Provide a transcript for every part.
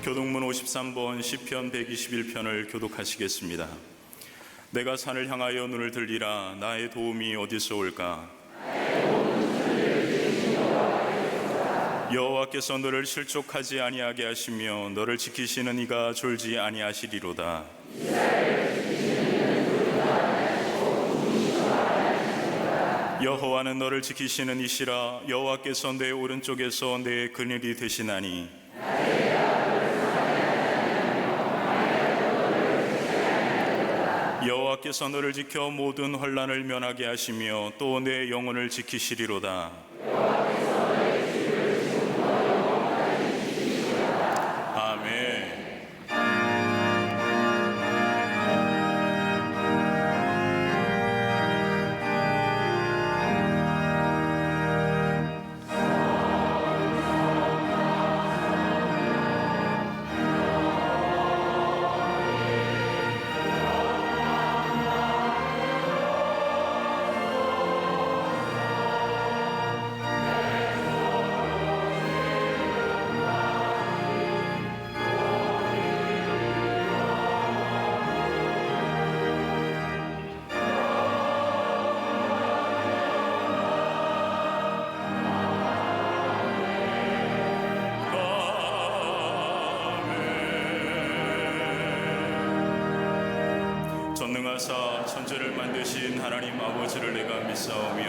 교독문 53번 시편 121편을 교독하시겠습니다. 내가 산을 향하여 눈을 들리라. 나의 도움이 어디서 올까? 여호와께서 너를 실족하지 아니하게 하시며 너를 지키시는 이가 졸지 아니하시리로다. 여호와는 너를 지키시는 이시라. 여호와께서 내 오른쪽에서 내 그늘이 되시나니 여호와께서 너를 지켜 모든 환난을 면하게 하시며 또 내 영혼을 지키시리로다. 아멘. 전능하사 천지를 만드신 하나님 아버지를 내가 믿사오며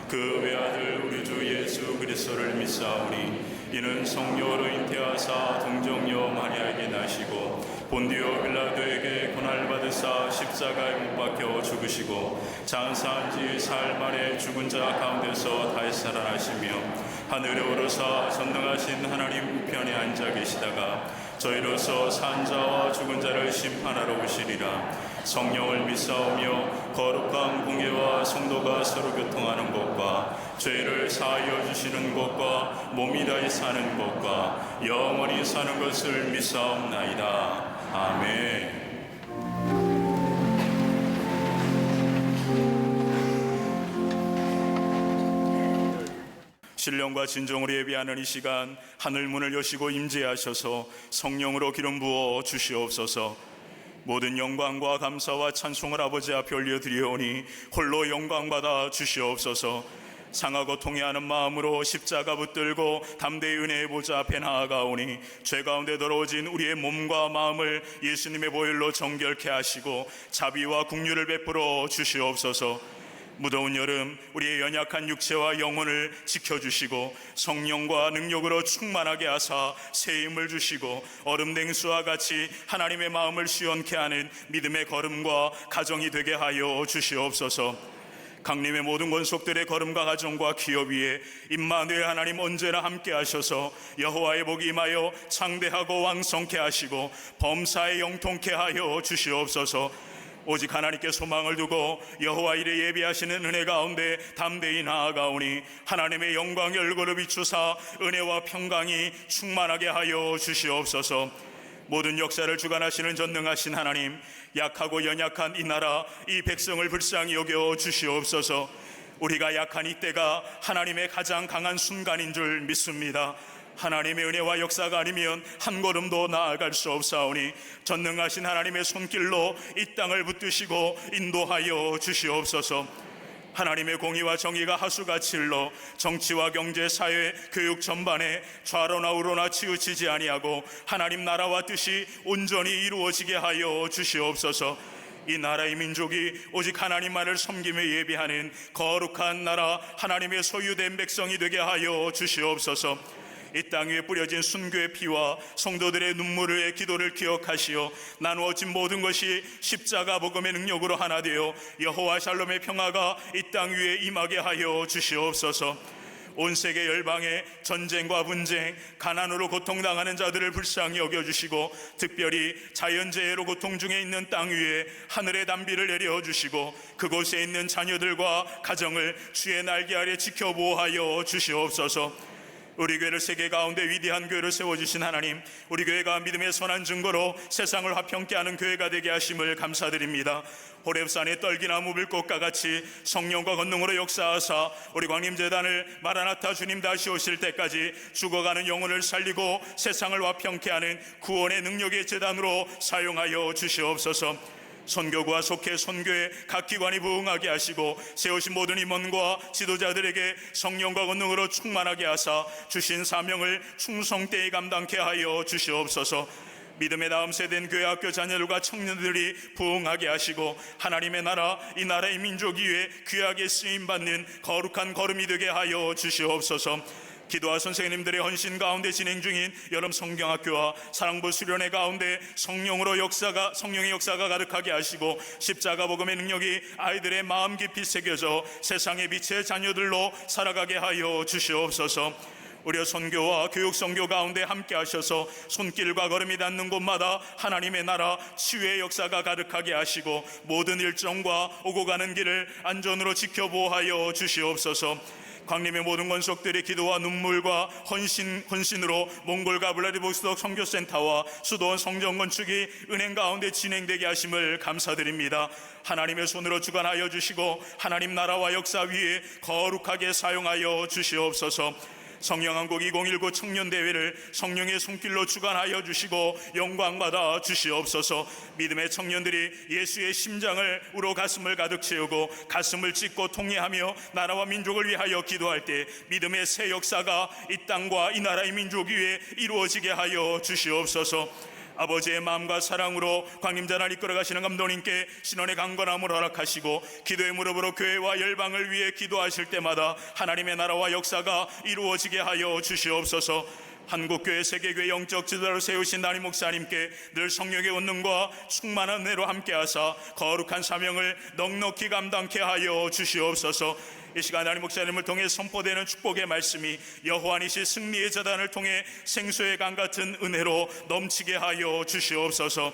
그 외아들 우리 주 예수 그리스도를 믿사오니 이는 성령으로 잉태하사 동정녀 마리아에게 나시고 본디오 빌라도에게 고난받으사 십자가에 못 박혀 죽으시고 장사한 지 사흘 만에 죽은 자 가운데서 다시 살아나시며 하늘에 오르사 전능하신 하나님 우편에 앉아 계시다가 저희로서 산 자와 죽은 자를 심판하러 오시리라. 성령을 믿사오며 거룩한 공예와 성도가 서로 교통하는 것과 죄를 사하여 주시는 것과 몸이 다시 사는 것과 영원히 사는 것을 믿사옵나이다. 아멘. 신령과 진정으로 예배하는 이 시간 하늘 문을 여시고 임재하셔서 성령으로 기름 부어 주시옵소서. 모든 영광과 감사와 찬송을 아버지 앞에 올려드리오니 홀로 영광받아 주시옵소서. 상하고 통회하는 마음으로 십자가 붙들고 담대히 은혜의 보좌 앞에 나아가오니 죄 가운데 더러워진 우리의 몸과 마음을 예수님의 보혈로 정결케 하시고 자비와 긍휼을 베풀어 주시옵소서. 무더운 여름 우리의 연약한 육체와 영혼을 지켜주시고 성령과 능력으로 충만하게 하사 새 힘을 주시고 얼음 냉수와 같이 하나님의 마음을 시원케 하는 믿음의 걸음과 가정이 되게 하여 주시옵소서. 강림의 모든 권속들의 걸음과 가정과 기업 위에 임마누엘 하나님 언제나 함께 하셔서 여호와의 복이 임하여 창대하고 왕성케 하시고 범사에 영통케 하여 주시옵소서. 오직 하나님께 소망을 두고 여호와 이래 예비하시는 은혜 가운데 담대히 나아가오니 하나님의 영광의 얼굴을 비추사 은혜와 평강이 충만하게 하여 주시옵소서. 모든 역사를 주관하시는 전능하신 하나님, 약하고 연약한 이 나라 이 백성을 불쌍히 여겨 주시옵소서. 우리가 약한 이때가 하나님의 가장 강한 순간인 줄 믿습니다. 하나님의 은혜와 역사가 아니면 한 걸음도 나아갈 수 없사오니 전능하신 하나님의 손길로 이 땅을 붙드시고 인도하여 주시옵소서. 하나님의 공의와 정의가 하수같이 흘러 정치와 경제, 사회, 교육 전반에 좌로나 우로나 치우치지 아니하고 하나님 나라와 뜻이 온전히 이루어지게 하여 주시옵소서. 이 나라의 민족이 오직 하나님만을 섬기며 예배하는 거룩한 나라 하나님의 소유된 백성이 되게 하여 주시옵소서. 이 땅 위에 뿌려진 순교의 피와 성도들의 눈물의 기도를 기억하시어 나누어진 모든 것이 십자가 복음의 능력으로 하나 되어 여호와 샬롬의 평화가 이 땅 위에 임하게 하여 주시옵소서. 온 세계 열방에 전쟁과 분쟁, 가난으로 고통당하는 자들을 불쌍히 여겨주시고 특별히 자연재해로 고통 중에 있는 땅 위에 하늘의 단비를 내려주시고 그곳에 있는 자녀들과 가정을 주의 날개 아래 지켜 보호하여 주시옵소서. 우리 교회를 세계 가운데 위대한 교회를 세워주신 하나님, 우리 교회가 믿음의 선한 증거로 세상을 화평케 하는 교회가 되게 하심을 감사드립니다. 호렙산의 떨기나무 물꽃과 같이 성령과 권능으로 역사하사 우리 광림재단을 마라나타 주님 다시 오실 때까지 죽어가는 영혼을 살리고 세상을 화평케 하는 구원의 능력의 재단으로 사용하여 주시옵소서. 선교구와 속해 선교의 각 기관이 부흥하게 하시고 세우신 모든 임원과 지도자들에게 성령과 권능으로 충만하게 하사 주신 사명을 충성되이 감당케 하여 주시옵소서. 믿음의 다음 세대인 교회 학교 자녀들과 청년들이 부흥하게 하시고 하나님의 나라, 이 나라의 민족 위에 귀하게 쓰임받는 거룩한 걸음이 되게 하여 주시옵소서. 기도와 선생님들의 헌신 가운데 진행 중인 여름 성경학교와 사랑부 수련회 가운데 성령의 역사가 가득하게 하시고 십자가 복음의 능력이 아이들의 마음 깊이 새겨져 세상의 빛의 자녀들로 살아가게 하여 주시옵소서. 우리 선교와 교육 선교 가운데 함께 하셔서 손길과 걸음이 닿는 곳마다 하나님의 나라 치유의 역사가 가득하게 하시고 모든 일정과 오고 가는 길을 안전으로 지켜보호하여 주시옵소서. 광림의 모든 권속들이 기도와 눈물과 헌신으로 몽골과 블라디보스톡 선교센터와 수도원 성전 건축이 은행 가운데 진행되게 하심을 감사드립니다. 하나님의 손으로 주관하여 주시고 하나님 나라와 역사 위에 거룩하게 사용하여 주시옵소서. 성령한국 2019 청년대회를 성령의 손길로 주관하여 주시고 영광받아 주시옵소서. 믿음의 청년들이 예수의 심장을 우러 가슴을 가득 채우고 가슴을 찢고 통회하며 나라와 민족을 위하여 기도할 때 믿음의 새 역사가 이 땅과 이 나라의 민족 위에 이루어지게 하여 주시옵소서. 아버지의 마음과 사랑으로 광림자를 이끌어가시는 감독님께 신원의 강건함을 허락하시고 기도의 무릎으로 교회와 열방을 위해 기도하실 때마다 하나님의 나라와 역사가 이루어지게 하여 주시옵소서. 한국교회 세계교회 영적 지도자를 세우신 담임 목사님께 늘 성령의 권능과 충만한 은혜로 함께하사 거룩한 사명을 넉넉히 감당케 하여 주시옵소서. 이 시간 담임 목사님을 통해 선포되는 축복의 말씀이 여호와니시 승리의 재단을 통해 생수의 강 같은 은혜로 넘치게 하여 주시옵소서.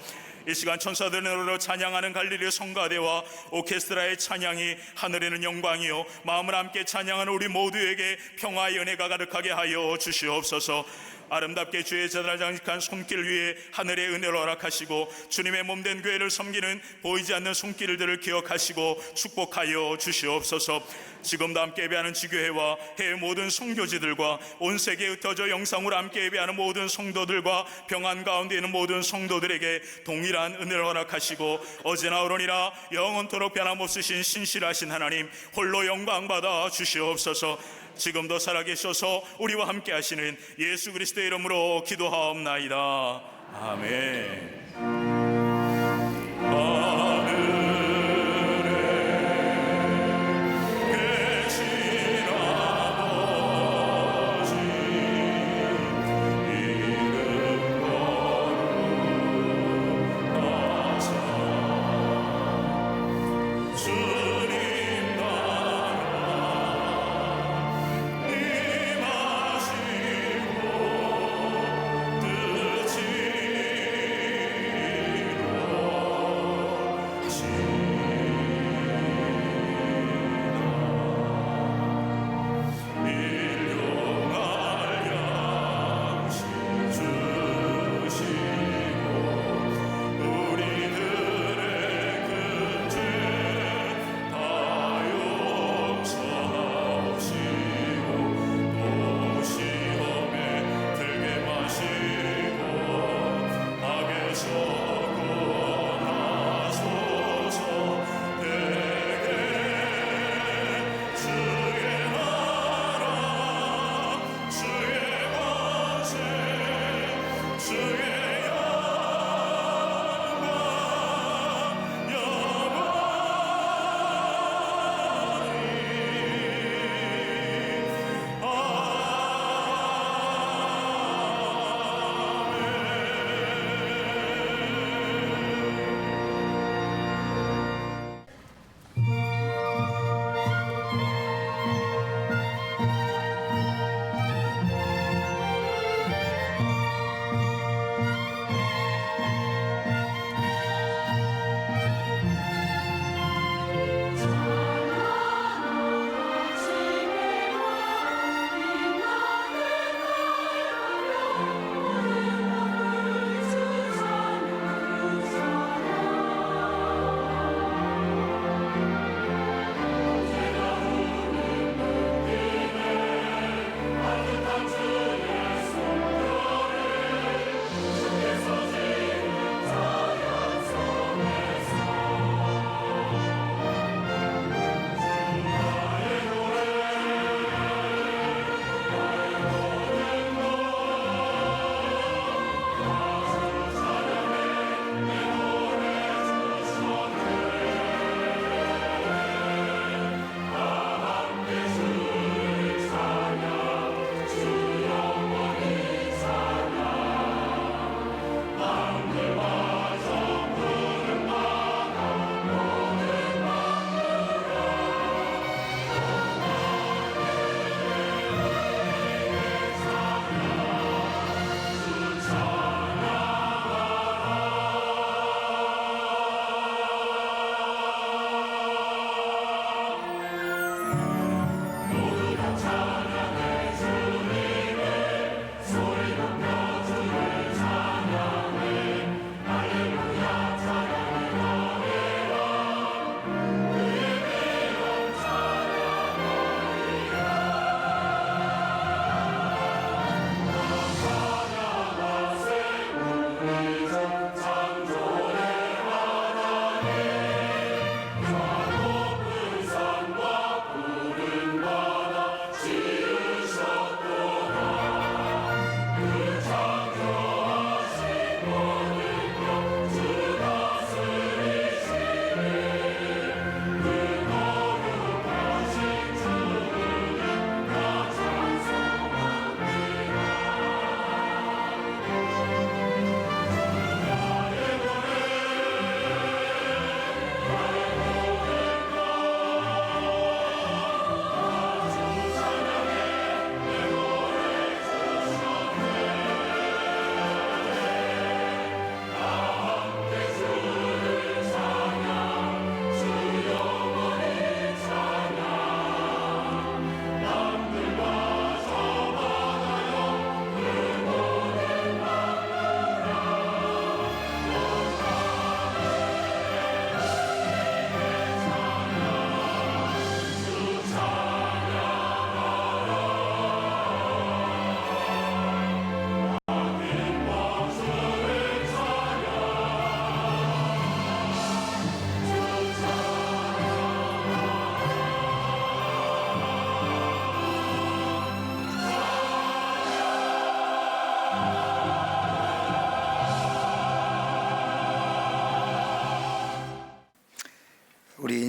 이 시간 천사들의 노래로 찬양하는 갈릴리 성가대와 오케스트라의 찬양이 하늘에는 영광이요 마음을 함께 찬양하는 우리 모두에게 평화의 은혜가 가득하게 하여 주시옵소서. 아름답게 주의 재단을 장식한 손길 위에 하늘의 은혜를 허락하시고 주님의 몸된 교회를 섬기는 보이지 않는 손길들을 기억하시고 축복하여 주시옵소서. 지금도 함께 예배하는 지교회와 해외 모든 성교지들과 온 세계에 흩어져 영상으로 함께 예배하는 모든 성도들과 평안 가운데 있는 모든 성도들에게 동일한 은혜를 허락하시고 어제나 오늘이나 영원토록 변함없으신 신실하신 하나님 홀로 영광받아 주시옵소서. 지금도 살아계셔서 우리와 함께 하시는 예수 그리스도의 이름으로 기도하옵나이다. 아멘.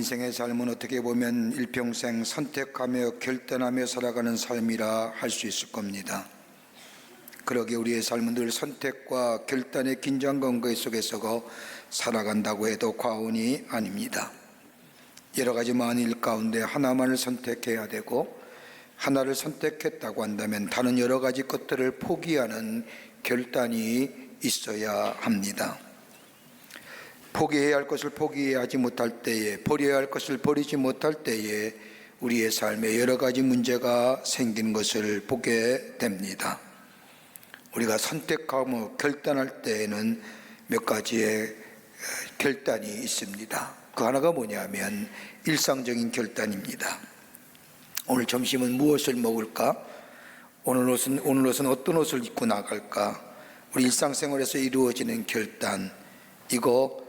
인생의 삶은 어떻게 보면 일평생 선택하며 결단하며 살아가는 삶이라 할 수 있을 겁니다. 그러게 우리의 삶은 늘 선택과 결단의 긴장관계 속에서 살아간다고 해도 과언이 아닙니다. 여러 가지 만일 가운데 하나만을 선택해야 되고, 하나를 선택했다고 한다면 다른 여러 가지 것들을 포기하는 결단이 있어야 합니다. 포기해야 할 것을 포기하지 못할 때에, 버려야 할 것을 버리지 못할 때에 우리의 삶에 여러 가지 문제가 생기는 것을 보게 됩니다. 우리가 선택하며 결단할 때에는 몇 가지의 결단이 있습니다. 그 하나가 뭐냐면 일상적인 결단입니다. 오늘 점심은 무엇을 먹을까? 오늘 옷은 어떤 옷을 입고 나갈까? 우리 일상생활에서 이루어지는 결단, 이거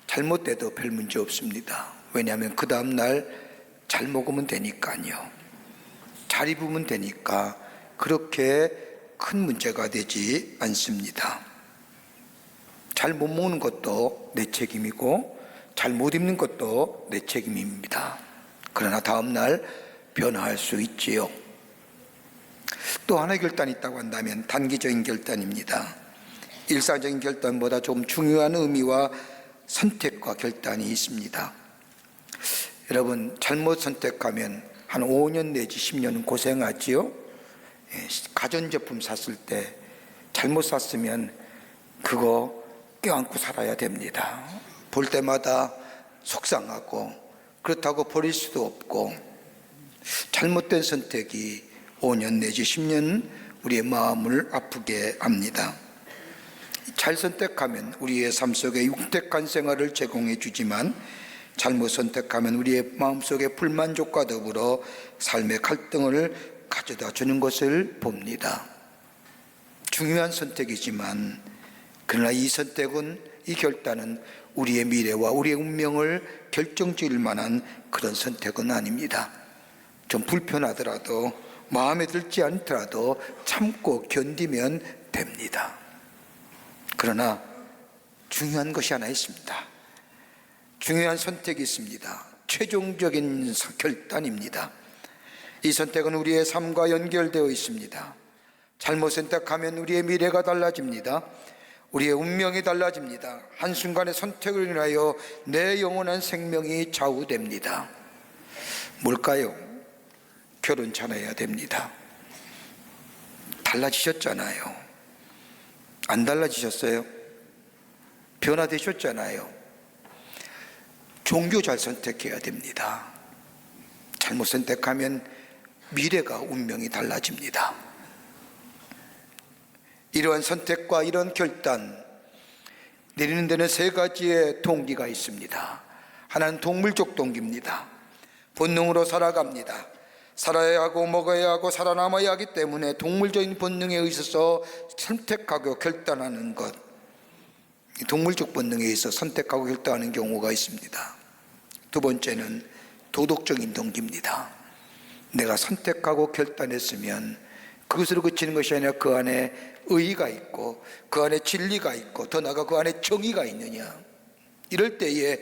잘못돼도 별 문제 없습니다. 왜냐하면 그 다음날 잘 먹으면 되니까요. 잘 입으면 되니까 그렇게 큰 문제가 되지 않습니다. 잘 못 먹는 것도 내 책임이고 잘 못 입는 것도 내 책임입니다. 그러나 다음날 변화할 수 있지요. 또 하나의 결단이 있다고 한다면 단기적인 결단입니다. 일상적인 결단보다 좀 중요한 의미와 선택과 결단이 있습니다. 여러분, 잘못 선택하면 한 5년 내지 10년은 고생하지요. 가전제품 샀을 때 잘못 샀으면 그거 껴안고 살아야 됩니다. 볼 때마다 속상하고, 그렇다고 버릴 수도 없고, 잘못된 선택이 5년 내지 10년 우리의 마음을 아프게 합니다. 잘 선택하면 우리의 삶 속에 윤택한 생활을 제공해 주지만, 잘못 선택하면 우리의 마음속에 불만족과 더불어 삶의 갈등을 가져다 주는 것을 봅니다. 중요한 선택이지만, 그러나 이 선택은, 이 결단은 우리의 미래와 우리의 운명을 결정지을 만한 그런 선택은 아닙니다. 좀 불편하더라도, 마음에 들지 않더라도 참고 견디면 됩니다. 그러나 중요한 것이 하나 있습니다. 중요한 선택이 있습니다. 최종적인 결단입니다. 이 선택은 우리의 삶과 연결되어 있습니다. 잘못 선택하면 우리의 미래가 달라집니다. 우리의 운명이 달라집니다. 한순간의 선택을 인하여 내 영원한 생명이 좌우됩니다. 뭘까요? 결혼 잘해야 됩니다. 달라지셨잖아요. 안 달라지셨어요? 변화되셨잖아요. 종교 잘 선택해야 됩니다. 잘못 선택하면 미래가, 운명이 달라집니다. 이러한 선택과 이런 결단 내리는 데는 세 가지의 동기가 있습니다. 하나는 동물적 동기입니다. 본능으로 살아갑니다. 살아야 하고 먹어야 하고 살아남아야 하기 때문에 동물적인 본능에 있어서 선택하고 결단하는 것, 동물적 본능에 있어서 선택하고 결단하는 경우가 있습니다. 두 번째는 도덕적인 동기입니다. 내가 선택하고 결단했으면 그것으로 그치는 것이 아니라 그 안에 의의가 있고, 그 안에 진리가 있고, 더 나아가 그 안에 정의가 있느냐. 이럴 때에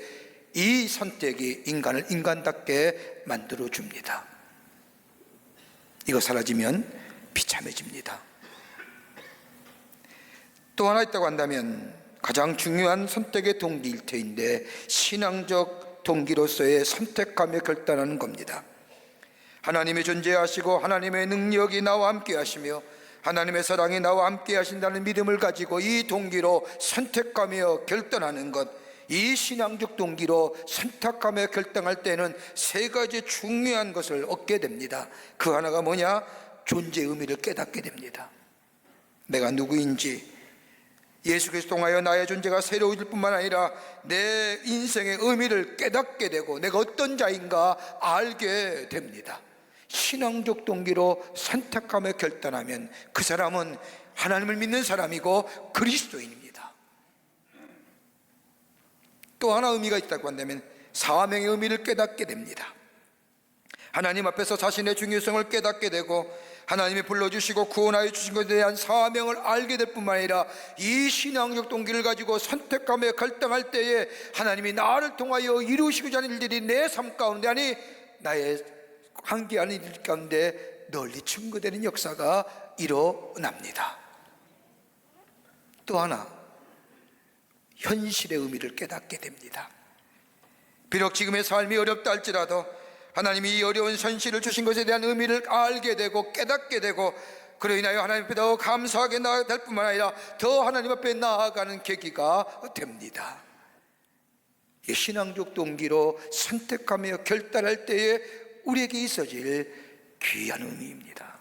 이 선택이 인간을 인간답게 만들어줍니다. 이거 사라지면 비참해집니다. 또 하나 있다고 한다면 가장 중요한 선택의 동기일 터인데, 신앙적 동기로서의 선택하며 결단하는 겁니다. 하나님이 존재하시고 하나님의 능력이 나와 함께 하시며 하나님의 사랑이 나와 함께 하신다는 믿음을 가지고 이 동기로 선택하며 결단하는 것, 이 신앙적 동기로 선택하며 결단할 때는 세 가지 중요한 것을 얻게 됩니다. 그 하나가 뭐냐? 존재의 의미를 깨닫게 됩니다. 내가 누구인지, 예수 그리스도 통하여 나의 존재가 새로워질 뿐만 아니라 내 인생의 의미를 깨닫게 되고 내가 어떤 자인가 알게 됩니다. 신앙적 동기로 선택하며 결단하면 그 사람은 하나님을 믿는 사람이고 그리스도인입니다. 또 하나 의미가 있다고 한다면 사명의 의미를 깨닫게 됩니다. 하나님 앞에서 자신의 중요성을 깨닫게 되고 하나님이 불러주시고 구원하여 주신 것에 대한 사명을 알게 될 뿐만 아니라 이 신앙적 동기를 가지고 선택하며 결정할 때에 하나님이 나를 통하여 이루시고자 하는 일들이 내 삶 가운데, 아니 나의 한계하는 일 가운데 널리 증거되는 역사가 일어납니다. 또 하나, 현실의 의미를 깨닫게 됩니다. 비록 지금의 삶이 어렵다 할지라도 하나님이 이 어려운 현실을 주신 것에 대한 의미를 알게 되고 깨닫게 되고, 그로 인하여 하나님 앞에 더 감사하게 나아갈 뿐만 아니라 더 하나님 앞에 나아가는 계기가 됩니다. 이 신앙적 동기로 선택하며 결단할 때에 우리에게 있어질 귀한 의미입니다.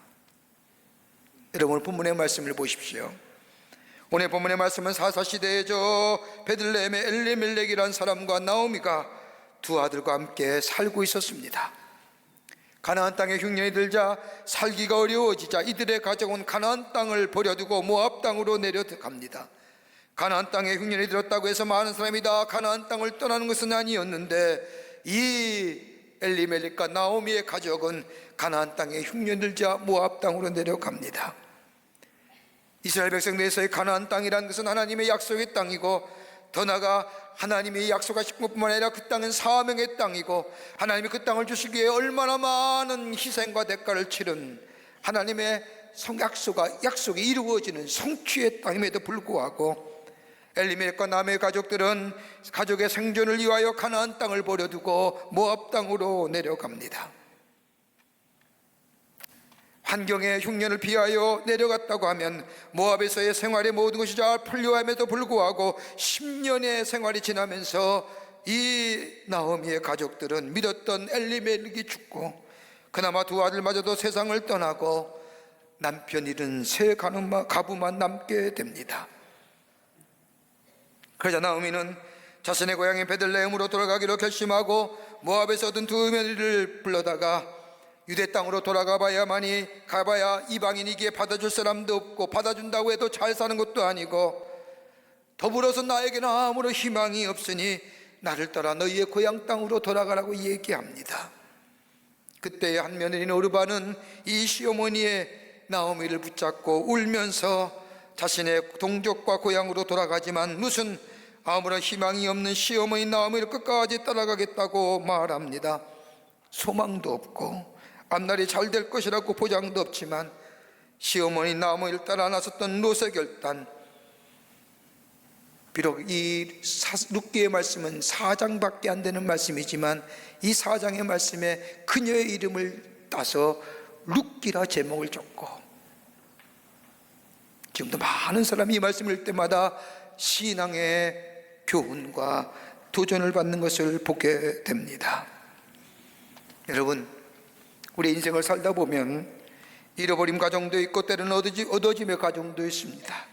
여러분, 오늘 본문의 말씀을 보십시오. 오늘 본문의 말씀은 사사시대에 저 베들레헴의 엘리멜렉이라는 사람과 나오미가 두 아들과 함께 살고 있었습니다. 가나안 땅에 흉년이 들자 살기가 어려워지자 이들의 가족은 가나안 땅을 버려두고 모압 땅으로 내려갑니다. 가나안 땅에 흉년이 들었다고 해서 많은 사람이 다 가나안 땅을 떠나는 것은 아니었는데, 이 엘리멜렉과 나오미의 가족은 가나안 땅에 흉년이 들자 모압 땅으로 내려갑니다. 이스라엘 백성들에서의 가나안 땅이라는 것은 하나님의 약속의 땅이고, 더 나아가 하나님이 약속하신 것뿐만 아니라 그 땅은 사명의 땅이고, 하나님이 그 땅을 주시기 위해 얼마나 많은 희생과 대가를 치른 하나님의 약속이 이루어지는 성취의 땅임에도 불구하고 엘리멜렉과 나오미의 가족들은 가족의 생존을 위하여 가나안 땅을 버려두고 모압 땅으로 내려갑니다. 환경의 흉년을 피하여 내려갔다고 하면 모압에서의 생활의 모든 것이 잘 풀려함에도 불구하고 10년의 생활이 지나면서 이 나오미의 가족들은 믿었던 엘리멜렉이 죽고, 그나마 두 아들마저도 세상을 떠나고 남편 잃은 세 가부만 남게 됩니다. 그러자 나오미는 자신의 고향인 베들레헴으로 돌아가기로 결심하고 모압에서 얻은 두 며느리를 불러다가 유대 땅으로 돌아가봐야만이, 가봐야 이방인이기에 받아줄 사람도 없고 받아준다고 해도 잘 사는 것도 아니고, 더불어서 나에게는 아무런 희망이 없으니 나를 따라 너희의 고향 땅으로 돌아가라고 얘기합니다. 그때 한 며느리인 오르바는 이 시어머니의 나오미를 붙잡고 울면서 자신의 동족과 고향으로 돌아가지만 무슨 아무런 희망이 없는 시어머니 나오미를 끝까지 따라가겠다고 말합니다. 소망도 없고 앞날이 잘 될 것이라고 보장도 없지만 시어머니 나오미를 따라 나섰던 롯의 결단, 비록 이 룻기의 말씀은 4장밖에 안 되는 말씀이지만 이 4장의 말씀에 그녀의 이름을 따서 룻기라 제목을 줬고, 지금도 많은 사람이 이 말씀을 읽을 때마다 신앙의 교훈과 도전을 받는 것을 보게 됩니다. 여러분, 우리 인생을 살다 보면 잃어버린 가정도 있고 때로는 얻어짐의 가정도 있습니다.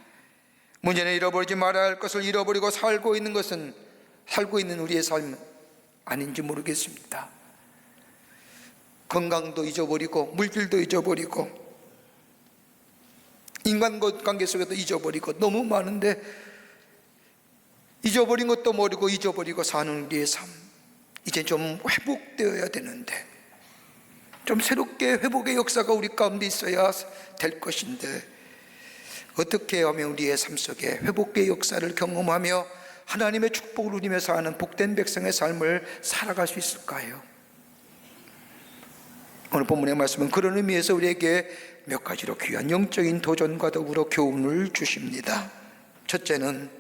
문제는 잃어버리지 말아야 할 것을 잃어버리고 살고 있는 우리의 삶 아닌지 모르겠습니다. 건강도 잊어버리고 물질도 잊어버리고 인간관계 속에도 잊어버리고 너무 많은데, 잊어버린 것도 모르고 잊어버리고 사는 우리의 삶, 이제 좀 회복되어야 되는데, 좀 새롭게 회복의 역사가 우리 가운데 있어야 될 것인데, 어떻게 하면 우리의 삶 속에 회복의 역사를 경험하며 하나님의 축복을 누리며 사는 복된 백성의 삶을 살아갈 수 있을까요? 오늘 본문의 말씀은 그런 의미에서 우리에게 몇 가지로 귀한 영적인 도전과 더불어 교훈을 주십니다. 첫째는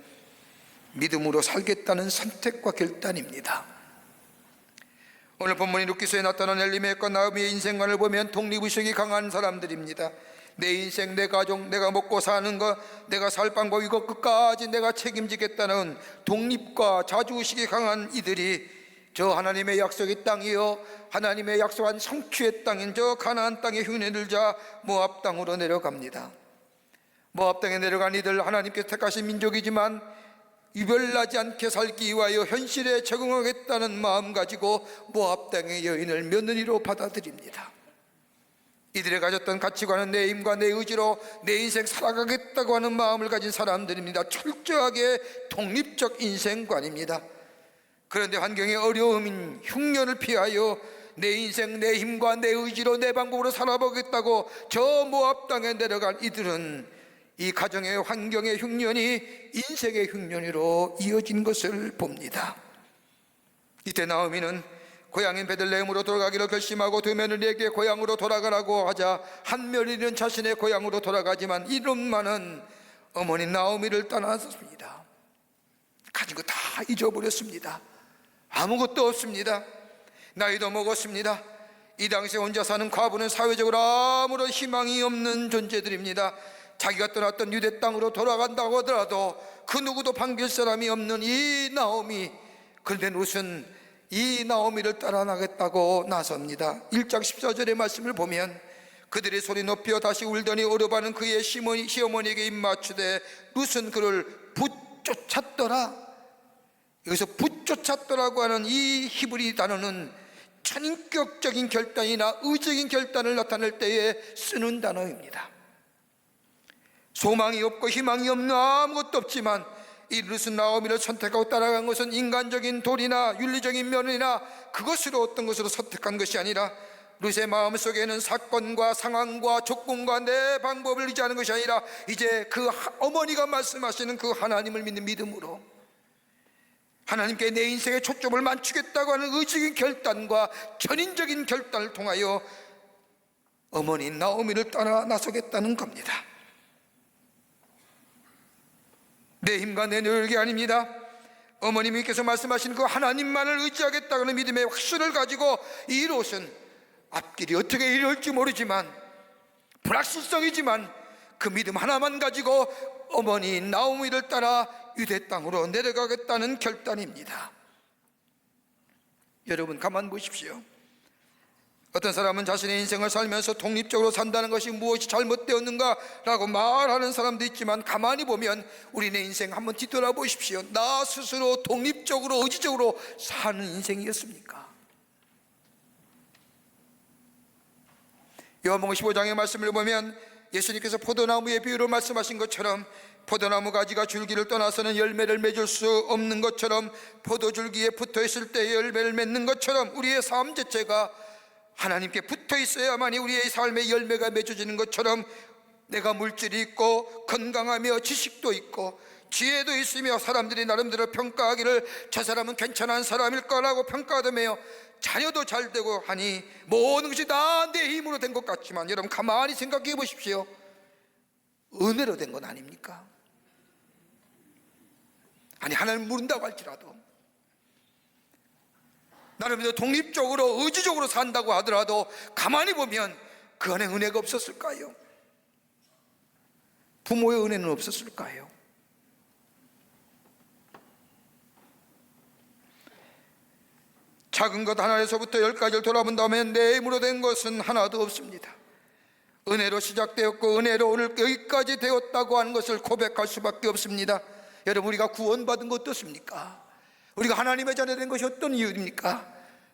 믿음으로 살겠다는 선택과 결단입니다. 오늘 본문이 룻기서에 나타난 엘리멜렉과 나오미의 인생관을 보면 독립의식이 강한 사람들입니다. 내 인생, 내 가족, 내가 먹고 사는 것, 내가 살 방법, 이것 끝까지 내가 책임지겠다는 독립과 자주의식이 강한 이들이 저 하나님의 약속의 땅이요, 하나님의 약속한 성취의 땅인 저 가나안 땅에 흉년이 들자 모압 땅으로 내려갑니다. 모압 땅에 내려간 이들, 하나님께서 택하신 민족이지만 유별나지 않게 살기 위하여 현실에 적응하겠다는 마음 가지고 모압 땅의 여인을 며느리로 받아들입니다. 이들이 가졌던 가치관은 내 힘과 내 의지로 내 인생 살아가겠다고 하는 마음을 가진 사람들입니다. 철저하게 독립적 인생관입니다. 그런데 환경의 어려움인 흉년을 피하여 내 인생 내 힘과 내 의지로 내 방법으로 살아보겠다고 저 모압 땅에 내려간 이들은 이 가정의 환경의 흉년이 인생의 흉년으로 이어진 것을 봅니다. 이때 나오미는 고향인 베들레헴으로 돌아가기로 결심하고 두 며느리에게 고향으로 돌아가라고 하자 한 며느리는 자신의 고향으로 돌아가지만 이놈만은 어머니 나오미를 떠났습니다. 가진 거 다 잊어버렸습니다. 아무것도 없습니다. 나이도 먹었습니다. 이 당시에 혼자 사는 과부는 사회적으로 아무런 희망이 없는 존재들입니다. 자기가 떠났던 유대 땅으로 돌아간다고 하더라도 그 누구도 반길 사람이 없는 이 나오미, 그런데 룻은 이 나오미를 따라 나겠다고 나섭니다. 1장 14절의 말씀을 보면 그들이 소리 높여 다시 울더니 오르바는 그의 시어머니에게 입맞추되 룻은 그를 붙쫓았더라. 여기서 붙쫓았더라고 하는 이 히브리 단어는 천인격적인 결단이나 의적인 결단을 나타낼 때에 쓰는 단어입니다. 소망이 없고 희망이 없는 아무것도 없지만 이 룻은 나오미를 선택하고 따라간 것은 인간적인 도리나 윤리적인 면이나 그것으로 어떤 것으로 선택한 것이 아니라 룻의 마음속에는 사건과 상황과 조건과 내 방법을 의지하는 것이 아니라 이제 그 어머니가 말씀하시는 그 하나님을 믿는 믿음으로 하나님께 내 인생의 초점을 맞추겠다고 하는 의적인 결단과 전인적인 결단을 통하여 어머니 나오미를 따라 나서겠다는 겁니다. 내 힘과 내 노력이 아닙니다. 어머님께서 말씀하신 그 하나님만을 의지하겠다는 믿음의 확신을 가지고 이 롯은 앞길이 어떻게 이럴지 모르지만 불확실성이지만 그 믿음 하나만 가지고 어머니 나오미를 따라 유대 땅으로 내려가겠다는 결단입니다. 여러분 가만 보십시오. 어떤 사람은 자신의 인생을 살면서 독립적으로 산다는 것이 무엇이 잘못되었는가 라고 말하는 사람도 있지만 가만히 보면 우리네 인생 한번 뒤돌아보십시오. 나 스스로 독립적으로 의지적으로 사는 인생이었습니까? 요한복음 15장의 말씀을 보면 예수님께서 포도나무의 비유로 말씀하신 것처럼 포도나무 가지가 줄기를 떠나서는 열매를 맺을 수 없는 것처럼 포도줄기에 붙어있을 때 열매를 맺는 것처럼 우리의 삶 자체가 하나님께 붙어 있어야만이 우리의 삶의 열매가 맺어지는 것처럼 내가 물질이 있고 건강하며 지식도 있고 지혜도 있으며 사람들이 나름대로 평가하기를 저 사람은 괜찮은 사람일 거라고 평가하며 자녀도 잘 되고 하니 모든 것이 다 내 힘으로 된 것 같지만 여러분 가만히 생각해 보십시오. 은혜로 된 건 아닙니까? 아니 하나님 모른다고 할지라도 나름대로 독립적으로 의지적으로 산다고 하더라도 가만히 보면 그 안에 은혜가 없었을까요? 부모의 은혜는 없었을까요? 작은 것 하나에서부터 10가지를 돌아본다면 내 힘으로 된 것은 하나도 없습니다. 은혜로 시작되었고 은혜로 오늘 여기까지 되었다고 하는 것을 고백할 수밖에 없습니다. 여러분 우리가 구원받은 거 어떻습니까? 우리가 하나님의 자녀 된 것이 어떤 이유입니까?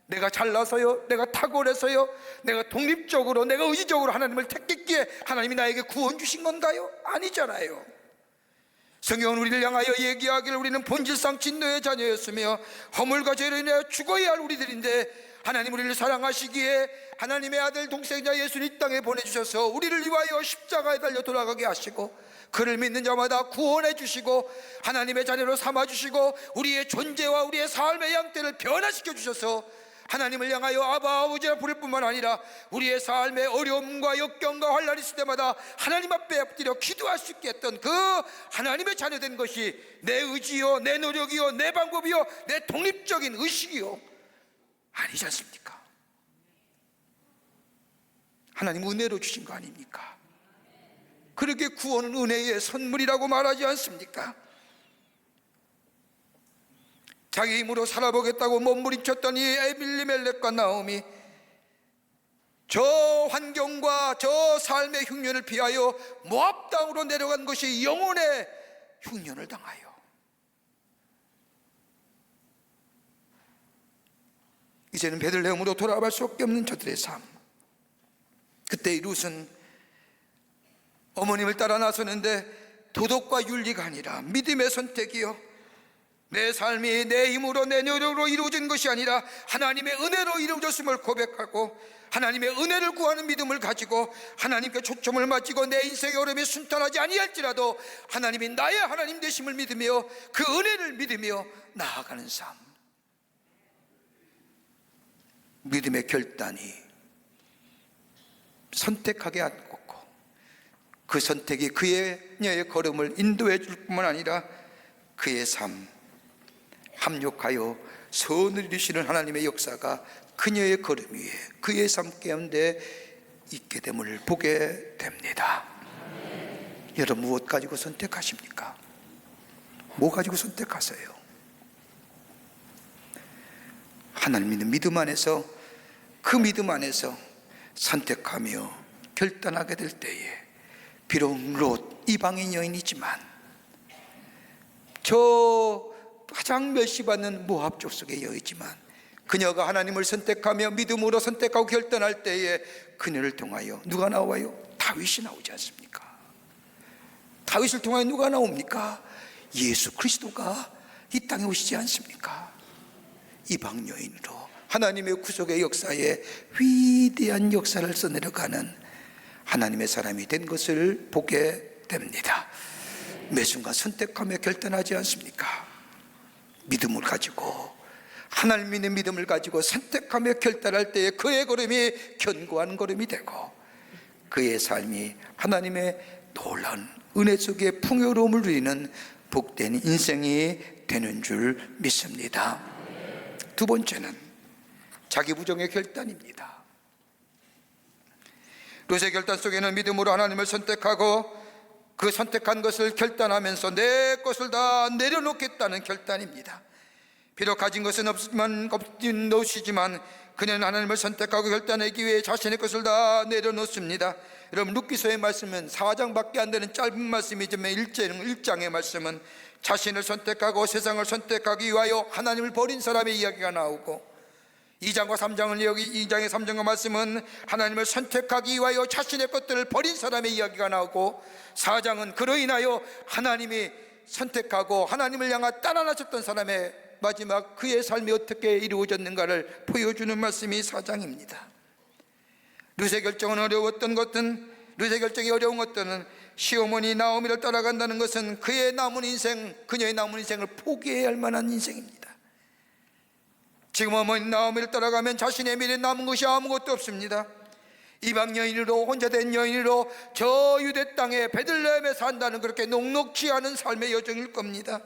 내가 잘나서요? 내가 탁월해서요? 내가 독립적으로 내가 의지적으로 하나님을 택했기에 하나님이 나에게 구원 주신 건가요? 아니잖아요. 성경은 우리를 향하여 얘기하기를 우리는 본질상 진노의 자녀였으며 허물과 죄로 인하여 죽어야 할 우리들인데 하나님 우리를 사랑하시기에 하나님의 아들 동생자 예수를 이 땅에 보내주셔서 우리를 위하여 십자가에 달려 돌아가게 하시고 그를 믿는 자마다 구원해 주시고 하나님의 자녀로 삼아주시고 우리의 존재와 우리의 삶의 양태를 변화시켜 주셔서 하나님을 향하여 아바 아버지라 부를 뿐만 아니라 우리의 삶의 어려움과 역경과 환난이 있을 때마다 하나님 앞에 엎드려 기도할 수 있게 했던 그 하나님의 자녀된 것이 내 의지요 내 노력이요 내 방법이요 내 독립적인 의식이요 아니지 않습니까? 하나님 은혜로 주신 거 아닙니까? 그렇게 구원은 은혜의 선물이라고 말하지 않습니까? 자기 힘으로 살아보겠다고 몸부림쳤던 이 에빌리멜렉과 나오미 저 환경과 저 삶의 흉년을 피하여 모압 땅으로 내려간 것이 영혼의 흉년을 당하여 이제는 베들레헴으로 돌아갈 수밖에 없는 저들의 삶. 그때 이 룻은 어머님을 따라 나서는데 도덕과 윤리가 아니라 믿음의 선택이요 내 삶이 내 힘으로 내 노력으로 이루어진 것이 아니라 하나님의 은혜로 이루어졌음을 고백하고 하나님의 은혜를 구하는 믿음을 가지고 하나님께 초점을 맞추고 내 인생의 흐름이 순탄하지 아니할지라도 하나님이 나의 하나님 되심을 믿으며 그 은혜를 믿으며 나아가는 삶, 믿음의 결단이 선택하게 하고 그 선택이 그의 걸음을 인도해 줄 뿐만 아니라 그의 삶, 합력하여 선을 이루시는 하나님의 역사가 그녀의 걸음 위에 그의 삶 가운데 있게 됨을 보게 됩니다. 여러분, 무엇 가지고 선택하십니까? 뭐 가지고 선택하세요? 하나님 믿는 믿음 안에서, 그 믿음 안에서 선택하며 결단하게 될 때에 비록 롯 이방인 여인이지만 저 가장 멸시받는 모압 족속의 여이지만 그녀가 하나님을 선택하며 믿음으로 선택하고 결단할 때에 그녀를 통하여 누가 나와요? 다윗이 나오지 않습니까? 다윗을 통하여 누가 나옵니까? 예수 그리스도가 이 땅에 오시지 않습니까? 이방 여인으로 하나님의 구속의 역사에 위대한 역사를 써내려가는 하나님의 사람이 된 것을 보게 됩니다. 매 순간 선택하며 결단하지 않습니까? 믿음을 가지고, 하나님 믿는 믿음을 가지고 선택하며 결단할 때에 그의 걸음이 견고한 걸음이 되고 그의 삶이 하나님의 놀라운 은혜 속에 풍요로움을 누리는 복된 인생이 되는 줄 믿습니다. 두 번째는 자기 부정의 결단입니다. 롯의 결단 속에는 믿음으로 하나님을 선택하고 그 선택한 것을 결단하면서 내 것을 다 내려놓겠다는 결단입니다. 비록 가진 것은 없지만 롯이지만 그녀는 하나님을 선택하고 결단하기 위해 자신의 것을 다 내려놓습니다. 여러분, 룻기서의 말씀은 4장밖에 안 되는 짧은 말씀이지만 1장의 말씀은 자신을 선택하고 세상을 선택하기 위하여 하나님을 버린 사람의 이야기가 나오고 2장과 3장은 여기 2장의 3장과 말씀은 하나님을 선택하기 위하여 자신의 것들을 버린 사람의 이야기가 나오고 4장은 그로 인하여 하나님이 선택하고 하나님을 향해 따라 나섰던 사람의 마지막 그의 삶이 어떻게 이루어졌는가를 보여주는 말씀이 4장입니다. 룻의 결정은 어려웠던 것은, 룻의 결정이 어려운 것들은 시어머니 나오미를 따라간다는 것은 그의 남은 인생, 그녀의 남은 인생을 포기해야 할 만한 인생입니다. 지금 어머니 나오미를 따라가면 자신의 미래에 남은 것이 아무것도 없습니다. 이방 여인으로, 혼자 된 여인으로 저 유대 땅에 베들레헴에 산다는 그렇게 녹록지 않은 삶의 여정일 겁니다.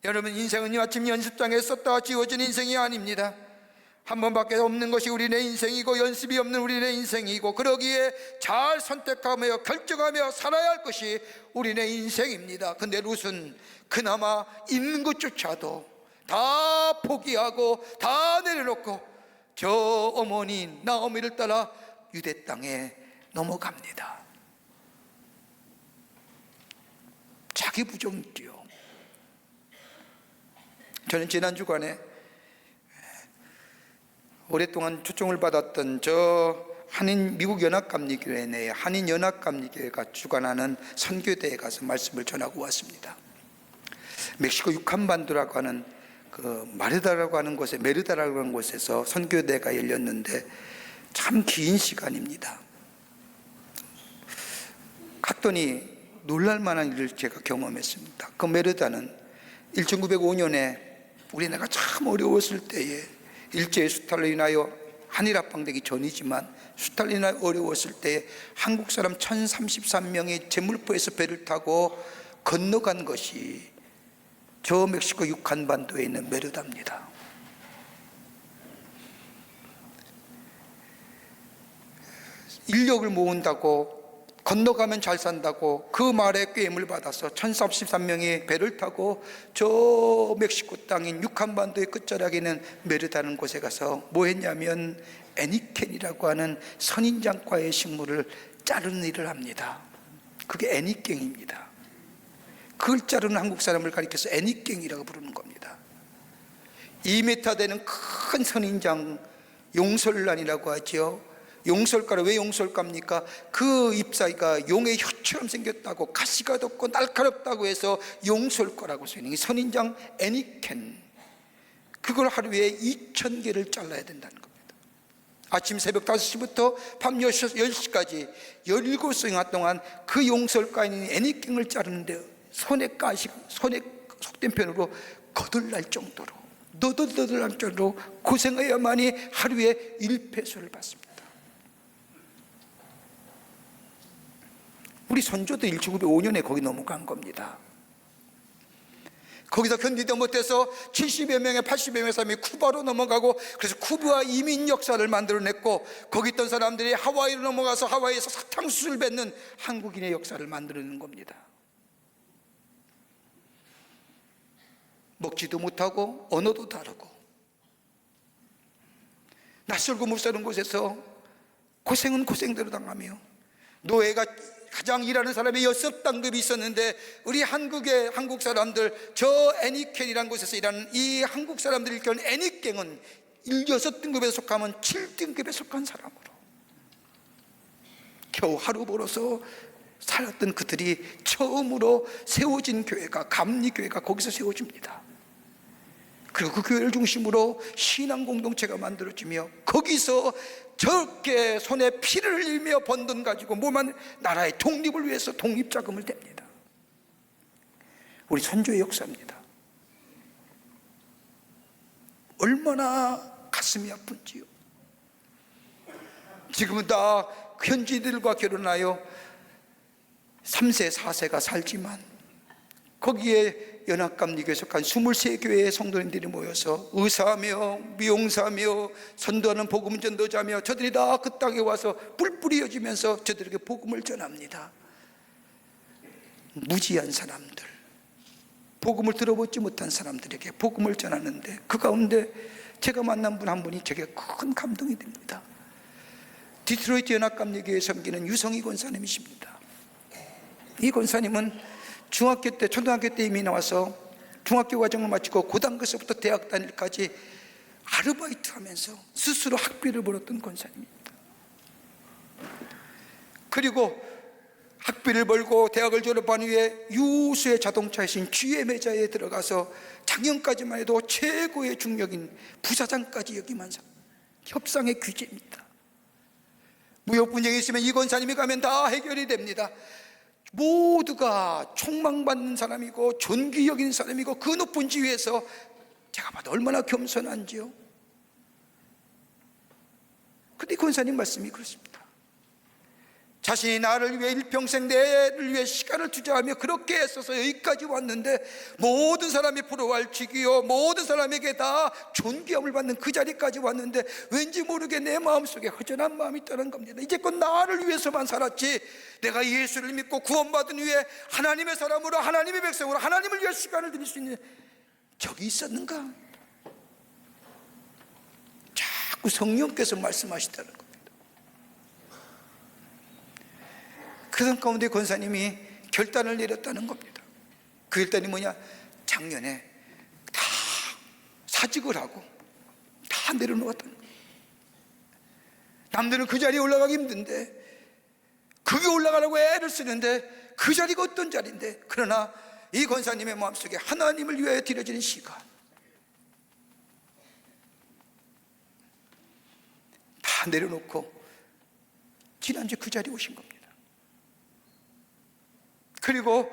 여러분, 인생은 마침 연습장에 썼다가 지워진 인생이 아닙니다. 한 번밖에 없는 것이 우리네 인생이고 연습이 없는 우리네 인생이고 그러기에 잘 선택하며 결정하며 살아야 할 것이 우리네 인생입니다. 근데 룻은 그나마 있는 것조차도 다 포기하고 다 내려놓고 저 어머니 나오미를 따라 유대 땅에 넘어갑니다. 자기 부정이죠. 저는 지난 주간에 오랫동안 초청을 받았던 저 미국 연합감리교회 내에 한인연합감리교회가 주관하는 선교대에 가서 말씀을 전하고 왔습니다. 멕시코 유칸반도라고 하는 그 메르다라고 하는 곳에서 선교대가 열렸는데 참 긴 시간입니다. 갔더니 놀랄만한 일을 제가 경험했습니다. 그 메르다는 1905년에 우리나라가 참 어려웠을 때에 일제의 수탈로 인하여 한일 합방되기 전이지만 수탈로 인하여 어려웠을 때에 한국 사람 1033명이 제물포에서 배를 타고 건너간 것이 저 멕시코 유칸반도에 있는 메르다입니다. 인력을 모은다고 건너가면 잘 산다고 그 말에 꾀임을 받아서 1033명이 배를 타고 저 멕시코 땅인 유칸반도의 끝자락에 있는 메르다는 곳에 가서 뭐 했냐면 애니켄이라고 하는 선인장과의 식물을 자르는 일을 합니다. 그게 애니깽입니다. 그걸 자르는 한국 사람을 가리켜서 애니깽이라고 부르는 겁니다. 2m 되는 큰 선인장, 용설란이라고 하죠. 용설가를 왜 용설가입니까? 그 잎사귀가 용의 혀처럼 생겼다고, 가시가 돋고 날카롭다고 해서 용설가라고 써있는 이 선인장 애니켄, 그걸 하루에 2,000개를 잘라야 된다는 겁니다. 아침 새벽 5시부터 밤 10시까지 17시간 동안 그 용설가에 있는 애니켄을 자르는데 손에 속된 편으로 거들날 정도로, 너덜너덜할 정도로 고생해야만이 하루에 1페소를 받습니다. 우리 선조도 1905년에 거기 넘어간 겁니다. 거기서 견디다 못해서 70여 명의 80여 명의 사람이 쿠바로 넘어가고, 그래서 쿠바 이민 역사를 만들어냈고, 거기 있던 사람들이 하와이로 넘어가서 하와이에서 사탕수수를 뱉는 한국인의 역사를 만들어낸 겁니다. 먹지도 못하고 언어도 다르고 낯설고 못 사는 곳에서 고생은 고생대로 당하며, 노예가 가장 일하는 사람이 6단급이 있었는데, 우리 한국 사람들, 저 애니켄이라는 곳에서 일하는 이 한국 사람들이 일하는 애니켄은 6등급에 속하면 7등급에 속한 사람으로 겨우 하루 벌어서 살았던 그들이 처음으로 세워진 교회가 감리교회가 거기서 세워집니다. 그리고 그 교회를 중심으로 신앙 공동체가 만들어지며, 거기서 저렇게 손에 피를 흘리며 번 돈 가지고 뭐만 나라의 독립을 위해서 독립자금을 댑니다. 우리 선조의 역사입니다. 얼마나 가슴이 아픈지요. 지금은 다 현지들과 결혼하여 3세 4세가 살지만, 거기에 연합감리교에 속한 23교회의 성도님들이 모여서 의사하며 미용사하며 선도하는 복음 전도자며, 저들이 다 그 땅에 와서 뿔뿔이 여지면서 저들에게 복음을 전합니다. 무지한 사람들, 복음을 들어보지 못한 사람들에게 복음을 전하는데, 그 가운데 제가 만난 분 한 분이 제게 큰 감동이 됩니다. 디트로이트 연합감리교회에 섬기는 유성희 권사님이십니다. 이 권사님은 중학교 때, 초등학교 때 이미 나와서 중학교 과정을 마치고 고등학교서부터 대학 다닐까지 아르바이트 하면서 스스로 학비를 벌었던 권사님입니다. 그리고 학비를 벌고 대학을 졸업한 후에 유수의 자동차이신 GM회사에 들어가서 작년까지만 해도 최고의 중력인 부사장까지 역임한 사람, 협상의 귀재입니다. 무역 분쟁이 있으면 이 권사님이 가면 다 해결이 됩니다. 모두가 총망받는 사람이고 존귀 여기는 사람이고, 그 높은 지위에서 제가 봐도 얼마나 겸손한지요. 근데 권사님 말씀이 그렇습니다. 자신이 나를 위해 일평생 내를 위해 시간을 투자하며 그렇게 애써서 여기까지 왔는데, 모든 사람이 부러워할 지기요, 모든 사람에게 다 존귀함을 받는 그 자리까지 왔는데, 왠지 모르게 내 마음속에 허전한 마음이 있다는 겁니다. 이제껏 나를 위해서만 살았지, 내가 예수를 믿고 구원받은 후에 하나님의 사람으로, 하나님의 백성으로 하나님을 위해 시간을 드릴 수 있는 적이 있었는가? 자꾸 성령께서 말씀하시다는 겁니다. 그 가운데 권사님이 결단을 내렸다는 겁니다. 그 결단이 뭐냐? 작년에 다 사직을 하고 다 내려놓았다는 거예요. 남들은 그 자리에 올라가기 힘든데, 그게 올라가려고 애를 쓰는데 그 자리가 어떤 자리인데, 그러나 이 권사님의 마음속에 하나님을 위하여 드려지는 시간, 다 내려놓고 지난주 그 자리에 오신 겁니다. 그리고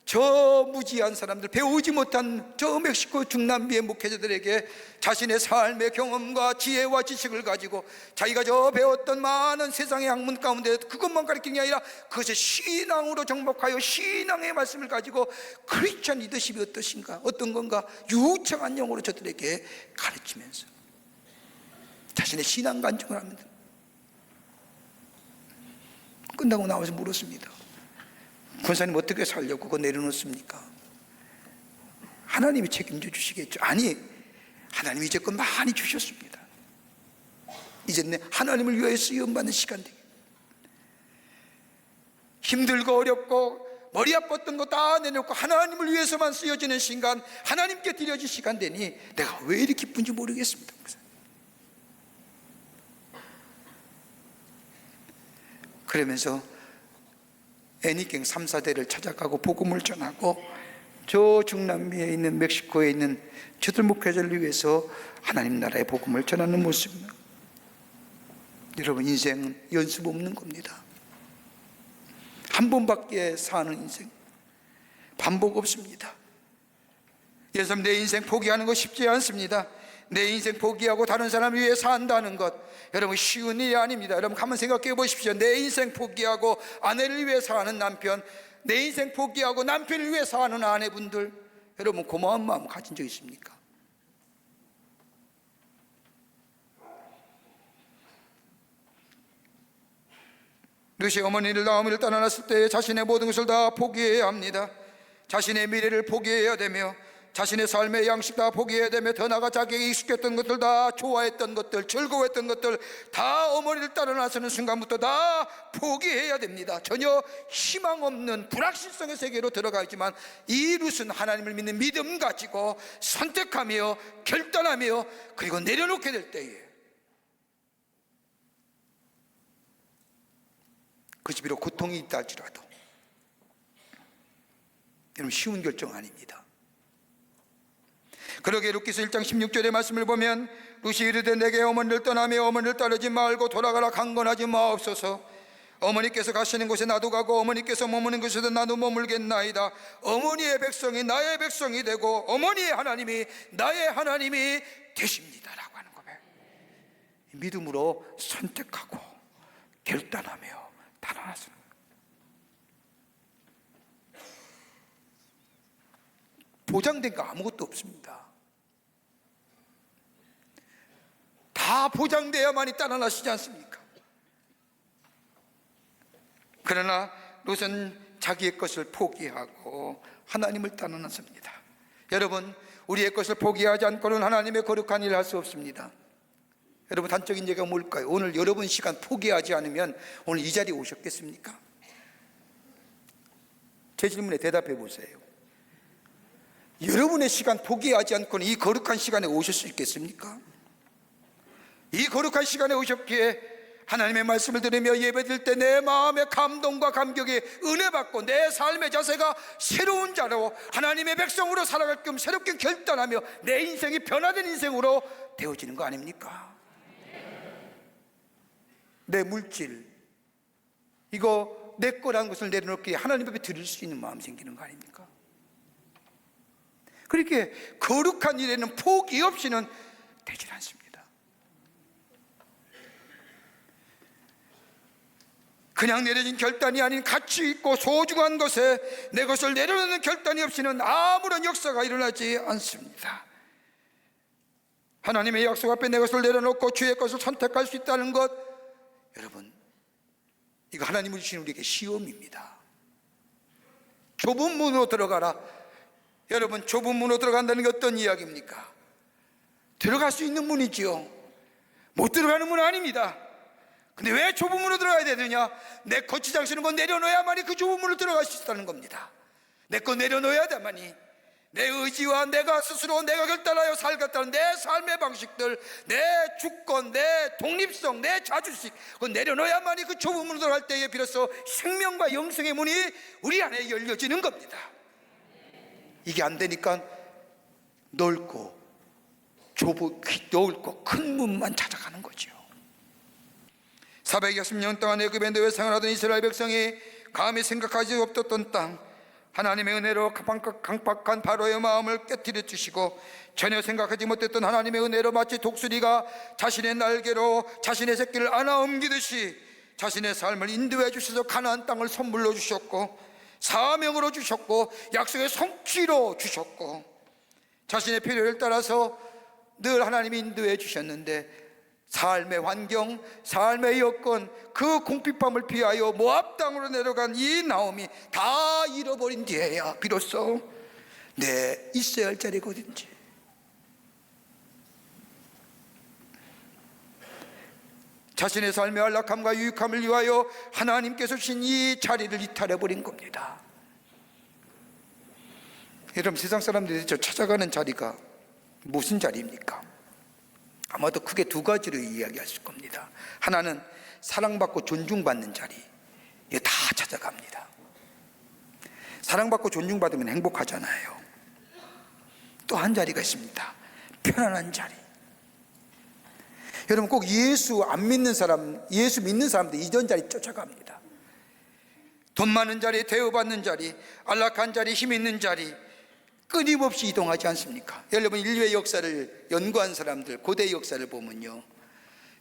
저 무지한 사람들, 배우지 못한 저 멕시코 중남미의 목회자들에게 자신의 삶의 경험과 지혜와 지식을 가지고 자기가 저 배웠던 많은 세상의 학문 가운데 그것만 가르치는 게 아니라 그것을 신앙으로 정복하여 신앙의 말씀을 가지고 크리스천 리더십이 어떠신가, 어떤 건가 유창한 영어로 저들에게 가르치면서 자신의 신앙 간증을 합니다. 끝나고 나와서 물었습니다. 권사님 어떻게 살려고 그거 내려놓습니까? 하나님이 책임져 주시겠죠. 아니, 하나님이 이제껏 많이 주셨습니다. 이제는 하나님을 위하여 쓰임받는 시간 되게, 힘들고 어렵고 머리 아팠던 거 다 내놓고 하나님을 위해서만 쓰여지는 시간, 하나님께 드려질 시간 되니 내가 왜 이렇게 기쁜지 모르겠습니다. 그러면서 애니갱 3, 4대를 찾아가고 복음을 전하고 저 중남미에 있는 멕시코에 있는 저들 목회자를 위해서 하나님 나라의 복음을 전하는 모습. 여러분, 인생은 연습 없는 겁니다. 한 번밖에 사는 인생, 반복 없습니다. 그래서 내 인생 포기하는 거 쉽지 않습니다. 내 인생 포기하고 다른 사람을 위해 산다는 것, 여러분 쉬운 일이 아닙니다. 여러분 한번 생각해 보십시오. 내 인생 포기하고 아내를 위해 사는 남편, 내 인생 포기하고 남편을 위해 사는 아내분들, 여러분 고마운 마음 가진 적 있습니까? 루시 어머니를 나오미를 떠나놨을 때 자신의 모든 것을 다 포기해야 합니다. 자신의 미래를 포기해야 되며 자신의 삶의 양식 다 포기해야 되며 더 나아가 자기에게 익숙했던 것들, 다 좋아했던 것들, 즐거웠던 것들 다 어머니를 따라나서는 순간부터 다 포기해야 됩니다. 전혀 희망 없는 불확실성의 세계로 들어가지만 이 룻은 하나님을 믿는 믿음 가지고 선택하며 결단하며 그리고 내려놓게 될 때에 그 집이로 고통이 있다 할지라도 여러분 쉬운 결정 아닙니다. 그러게 룻기서 1장 16절의 말씀을 보면 룻이 이르되 내게 어머니를 떠나며 어머니를 따르지 말고 돌아가라 강건하지 마옵소서. 어머니께서 가시는 곳에 나도 가고 어머니께서 머무는 곳에도 나도 머물겠나이다. 어머니의 백성이 나의 백성이 되고 어머니의 하나님이 나의 하나님이 되십니다 라고 하는 거예요. 믿음으로 선택하고 결단하며 달아나서 보장된 거 아무것도 없습니다. 다 보장되어야만이 따라나시지 않습니까? 그러나 롯은 자기의 것을 포기하고 하나님을 따라나섭니다. 여러분, 우리의 것을 포기하지 않고는 하나님의 거룩한 일을 할 수 없습니다. 여러분, 단적인 얘기가 뭘까요? 오늘 여러분 시간 포기하지 않으면 오늘 이 자리에 오셨겠습니까? 제 질문에 대답해 보세요. 여러분의 시간 포기하지 않고는 이 거룩한 시간에 오실 수 있겠습니까? 이 거룩한 시간에 오셨기에 하나님의 말씀을 들으며 예배드릴 때 내 마음의 감동과 감격에 은혜 받고 내 삶의 자세가 새로운 자로 하나님의 백성으로 살아갈 겸 새롭게 결단하며 내 인생이 변화된 인생으로 되어지는 거 아닙니까? 내 물질, 이거 내 거라는 것을 내려놓기에 하나님 앞에 드릴 수 있는 마음이 생기는 거 아닙니까? 그렇게 거룩한 일에는 포기 없이는 되질 않습니다. 그냥 내려진 결단이 아닌 가치 있고 소중한 것에 내 것을 내려놓는 결단이 없이는 아무런 역사가 일어나지 않습니다. 하나님의 약속 앞에 내 것을 내려놓고 주의 것을 선택할 수 있다는 것, 여러분 이거 하나님이 주신 우리에게 시험입니다. 좁은 문으로 들어가라. 여러분, 좁은 문으로 들어간다는 게 어떤 이야기입니까? 들어갈 수 있는 문이지요. 못 들어가는 문은 아닙니다. 근데 왜 좁은 문으로 들어가야 되느냐? 내 거치장 쓰는 건 내려놓아야만이 그 좁은 문으로 들어갈 수 있다는 겁니다. 내 거 내려놓아야 되만이 내 의지와 내가 스스로 내가 결단하여 살겠다는 내 삶의 방식들, 내 주권, 내 독립성, 내 자주식, 그건 내려놓아야만이 그 좁은 문으로 들어갈 때에 비로소 생명과 영생의 문이 우리 안에 열려지는 겁니다. 이게 안 되니까 넓고 넓고 큰 문만 찾아가는 거죠. 420년 동안 애굽의 노예 생활하던 이스라엘 백성이 감히 생각하지 없었던 땅, 하나님의 은혜로 강팍한 바로의 마음을 깨뜨려 주시고 전혀 생각하지 못했던 하나님의 은혜로 마치 독수리가 자신의 날개로 자신의 새끼를 안아 옮기듯이 자신의 삶을 인도해 주셔서 가나안 땅을 선물로 주셨고 사명으로 주셨고 약속의 성취로 주셨고 자신의 필요를 따라서 늘 하나님이 인도해 주셨는데 삶의 환경, 삶의 여건, 그 공핍함을 피하여 모압 땅으로 내려간 이 나오미 다 잃어버린 뒤에야 비로소 내 있어야 할 자리가 어딘지, 자신의 삶의 안락함과 유익함을 위하여 하나님께서 주신 이 자리를 이탈해버린 겁니다. 여러분, 세상 사람들이 저 찾아가는 자리가 무슨 자리입니까? 아마도 크게 두 가지로 이야기하실 겁니다. 하나는 사랑받고 존중받는 자리, 이게 다 찾아갑니다. 사랑받고 존중받으면 행복하잖아요. 또 한 자리가 있습니다. 편안한 자리. 여러분, 꼭 예수 안 믿는 사람, 예수 믿는 사람들 이전 자리 쫓아갑니다. 돈 많은 자리, 대우받는 자리, 안락한 자리, 힘 있는 자리, 끊임없이 이동하지 않습니까? 여러분, 인류의 역사를 연구한 사람들, 고대 역사를 보면요,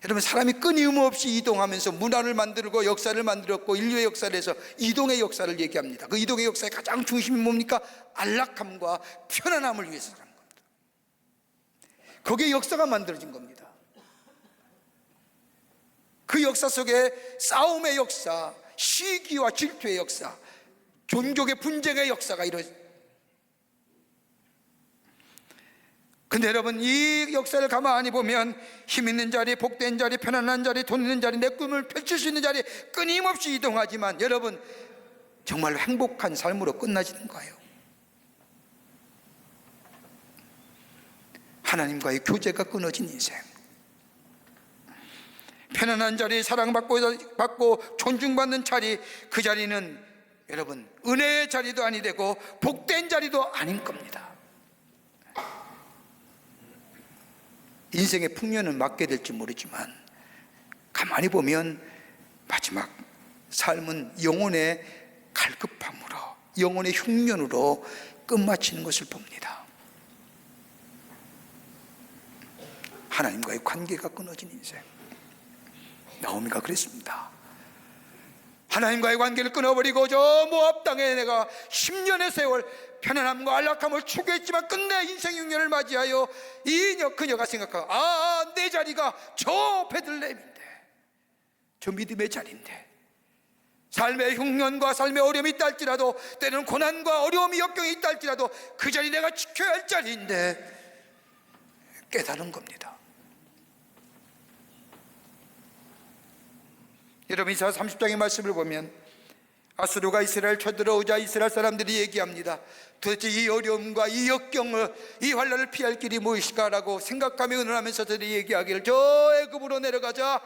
여러분, 사람이 끊임없이 이동하면서 문화를 만들고 역사를 만들었고, 인류의 역사에서 이동의 역사를 얘기합니다. 그 이동의 역사의 가장 중심이 뭡니까? 안락함과 편안함을 위해서 사는 겁니다. 거기에 역사가 만들어진 겁니다. 그 역사 속에 싸움의 역사, 시기와 질투의 역사, 종족의 분쟁의 역사가 이루어집니다. 근데 여러분, 이 역사를 가만히 보면 힘 있는 자리, 복된 자리, 편안한 자리, 돈 있는 자리, 내 꿈을 펼칠 수 있는 자리 끊임없이 이동하지만 여러분, 정말 행복한 삶으로 끝나지는 거예요. 하나님과의 교제가 끊어진 인생. 편안한 자리, 사랑받고 존중받는 자리, 그 자리는 여러분 은혜의 자리도 아니 되고 복된 자리도 아닌 겁니다. 인생의 풍년은 맞게 될지 모르지만 가만히 보면 마지막 삶은 영혼의 갈급함으로, 영혼의 흉년으로 끝마치는 것을 봅니다. 하나님과의 관계가 끊어진 인생. 나오미가 그랬습니다. 하나님과의 관계를 끊어버리고 저 모압 땅에 내가 10년의 세월 편안함과 안락함을 추구했지만 끝내 인생 흉년을 맞이하여 그녀가 생각하고, 내 자리가 저 베들레헴인데, 저 믿음의 자리인데, 삶의 흉년과 삶의 어려움이 있다 할지라도, 때로는 고난과 어려움이 역경이 있다 할지라도 그 자리 내가 지켜야 할 자리인데 깨달은 겁니다. 여러분, 이사야 30장의 말씀을 보면 아수르가 이스라엘 쳐들어오자 이스라엘 사람들이 얘기합니다. 도대체 이 어려움과 이 역경을, 이 환난을 피할 길이 무엇일까라고 생각하며 의논하면서 저들이 얘기하기를, 저 애굽으로 내려가자,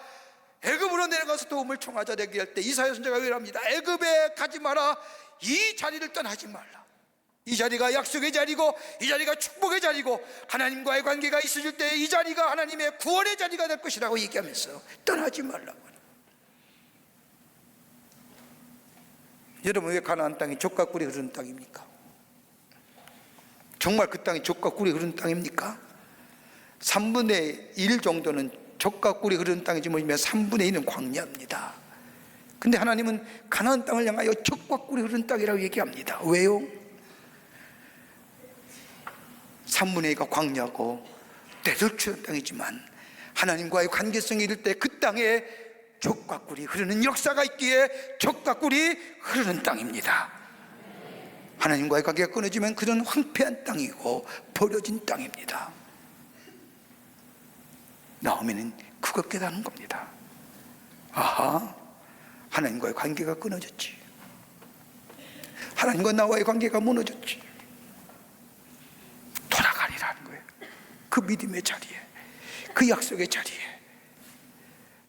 애굽으로 내려가서 도움을 청하자 얘기할 때 이사야 선지자가 얘기합니다. 애굽에 가지 마라. 이 자리를 떠나지 말라. 이 자리가 약속의 자리고 이 자리가 축복의 자리고 하나님과의 관계가 있어질 때 이 자리가 하나님의 구원의 자리가 될 것이라고 얘기하면서 떠나지 말라고. 여러분, 왜 가나안 땅이 젖과 꿀이 흐르는 땅입니까? 정말 그 땅이 젖과 꿀이 흐르는 땅입니까? 3분의 1 정도는 젖과 꿀이 흐르는 땅이지 뭐냐면 3분의 2는 광야입니다. 근데 하나님은 가나안 땅을 향하여 젖과 꿀이 흐르는 땅이라고 얘기합니다. 왜요? 3분의 2가 광야고 대들추는 땅이지만 하나님과의 관계성이 이를 때 그 땅에 젖과 꿀이 흐르는 역사가 있기에 젖과 꿀이 흐르는 땅입니다. 하나님과의 관계가 끊어지면 그런 황폐한 땅이고 버려진 땅입니다. 나오미는 그것 깨닫는 겁니다. 아하, 하나님과의 관계가 끊어졌지. 하나님과 나와의 관계가 무너졌지. 돌아가리라는 거예요. 그 믿음의 자리에, 그 약속의 자리에.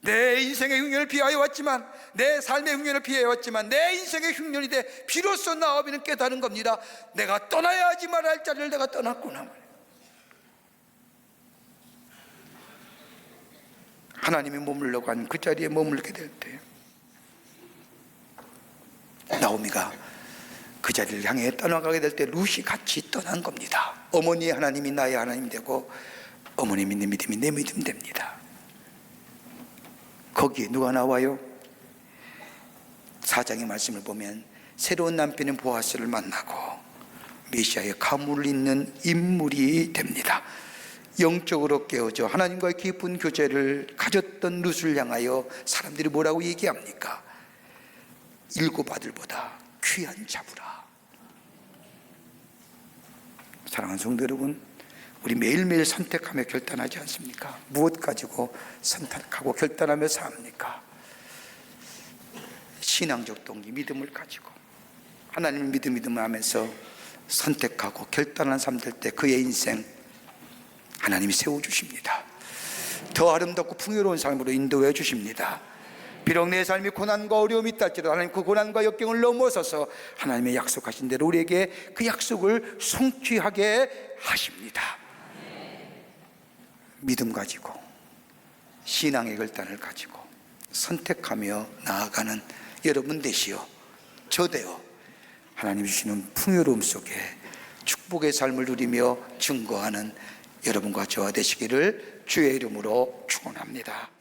내 인생의 흉년을 피하여 왔지만, 내 삶의 흉년을 피하여 왔지만 내 인생의 흉년이 돼 비로소 나오미는 깨달은 겁니다. 내가 떠나야 하지 말아야 할 자리를 내가 떠났구나. 하나님이 머물려고 한 그 자리에 머물게 될 때 나오미가 그 자리를 향해 떠나가게 될 때 룻이 같이 떠난 겁니다. 어머니의 하나님이 나의 하나님이 되고 어머니 믿는 믿음이 내 믿음 됩니다. 거기에 누가 나와요? 4장의 말씀을 보면 새로운 남편인 보아스를 만나고 메시아의 가문을 잇는 인물이 됩니다. 영적으로 깨어져 하나님과의 깊은 교제를 가졌던 룻을 향하여 사람들이 뭐라고 얘기합니까? 7 아들보다 귀한 자부라. 사랑하는 성도 여러분, 우리 매일매일 선택하며 결단하지 않습니까? 무엇 가지고 선택하고 결단하며 삽니까? 신앙적 동기, 믿음을 가지고 하나님을 믿으면서 선택하고 결단한 삶 될 때 그의 인생 하나님이 세워주십니다. 더 아름답고 풍요로운 삶으로 인도해 주십니다. 비록 내 삶이 고난과 어려움이 있다 할지라도 하나님 그 고난과 역경을 넘어서서 하나님의 약속하신 대로 우리에게 그 약속을 성취하게 하십니다. 믿음 가지고 신앙의 결단을 가지고 선택하며 나아가는 여러분 되시오. 저 되어 하나님 주시는 풍요로움 속에 축복의 삶을 누리며 증거하는 여러분과 저와 되시기를 주의 이름으로 축원합니다.